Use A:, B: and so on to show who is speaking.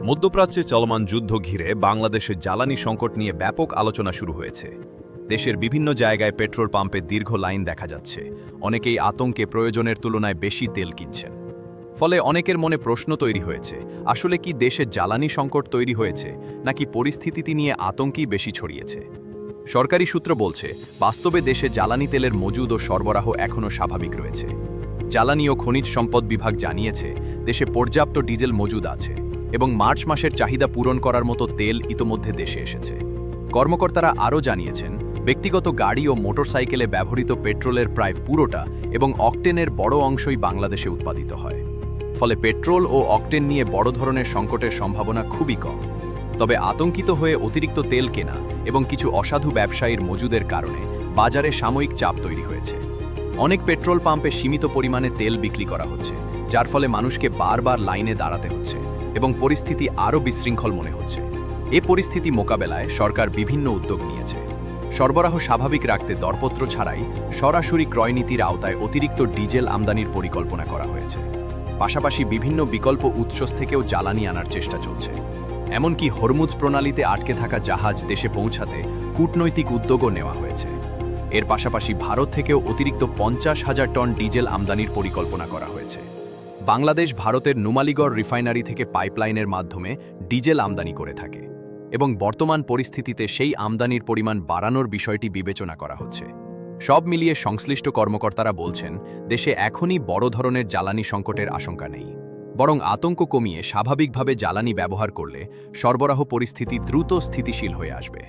A: মধ্যপ্রাচ্যে চলমান যুদ্ধ ঘিরে বাংলাদেশের জ্বালানি সংকট নিয়ে ব্যাপক আলোচনা শুরু হয়েছে। দেশের বিভিন্ন জায়গায় পেট্রোল পাম্পে দীর্ঘ লাইন দেখা যাচ্ছে। অনেকেই আতঙ্কে প্রয়োজনের তুলনায় বেশি তেল কিনছেন। ফলে অনেকের মনে প্রশ্ন তৈরি হয়েছে, আসলে কি দেশে জ্বালানি সংকট তৈরি হয়েছে, নাকি পরিস্থিতি নিয়ে আতঙ্কই বেশি ছড়িয়েছে? সরকারি সূত্র বলছে, বাস্তবে দেশে জ্বালানি তেলের মজুদ ও সরবরাহ এখনও স্বাভাবিক রয়েছে। জ্বালানি ও খনিজ সম্পদ বিভাগ জানিয়েছে, দেশে পর্যাপ্ত ডিজেল মজুদ আছে এবং মার্চ মাসের চাহিদা পূরণ করার মতো তেল ইতোমধ্যে দেশে এসেছে। কর্মকর্তারা আরও জানিয়েছেন, ব্যক্তিগত গাড়ি ও মোটরসাইকেলে ব্যবহৃত পেট্রোলের প্রায় পুরোটা এবং অকটেনের বড় অংশই বাংলাদেশে উৎপাদিত হয়। ফলে পেট্রোল ও অকটেন নিয়ে বড় ধরনের সংকটের সম্ভাবনা খুবই কম। তবে আতঙ্কিত হয়ে অতিরিক্ত তেল কেনা এবং কিছু অসাধু ব্যবসায়ীর মজুদের কারণে বাজারে সাময়িক চাপ তৈরি হয়েছে। অনেক পেট্রোল পাম্পে সীমিত পরিমাণে তেল বিক্রি করা হচ্ছে, যার ফলে মানুষকে বারবার লাইনে দাঁড়াতে হচ্ছে এবং পরিস্থিতি আরও বিশৃঙ্খল মনে হচ্ছে। এ পরিস্থিতি মোকাবেলায় সরকার বিভিন্ন উদ্যোগ নিয়েছে। সরবরাহ স্বাভাবিক রাখতে দরপত্র ছাড়াই সরাসরি ক্রয়নীতির আওতায় অতিরিক্ত ডিজেল আমদানির পরিকল্পনা করা হয়েছে। পাশাপাশি বিভিন্ন বিকল্প উৎস থেকেও জ্বালানি আনার চেষ্টা চলছে। এমনকি হরমুজ প্রণালীতে আটকে থাকা জাহাজ দেশে পৌঁছাতে কূটনৈতিক উদ্যোগও নেওয়া হয়েছে। এর পাশাপাশি ভারত থেকেও অতিরিক্ত 50,000 টন ডিজেল আমদানির পরিকল্পনা করা হয়েছে। বাংলাদেশ ভারতের নুমালীগড় রিফাইনারি থেকে পাইপলাইনের মাধ্যমে ডিজেল আমদানি করে থাকে এবং বর্তমান পরিস্থিতিতে সেই আমদানির পরিমাণ বাড়ানোর বিষয়টি বিবেচনা করা হচ্ছে। সব মিলিয়ে সংশ্লিষ্ট কর্মকর্তারা বলছেন, দেশে এখনই বড় ধরনের জ্বালানি সংকটের আশঙ্কা নেই, বরং আতঙ্ক কমিয়ে স্বাভাবিকভাবে জ্বালানি ব্যবহার করলে সরবরাহ পরিস্থিতি দ্রুত স্থিতিশীল হয়ে আসবে।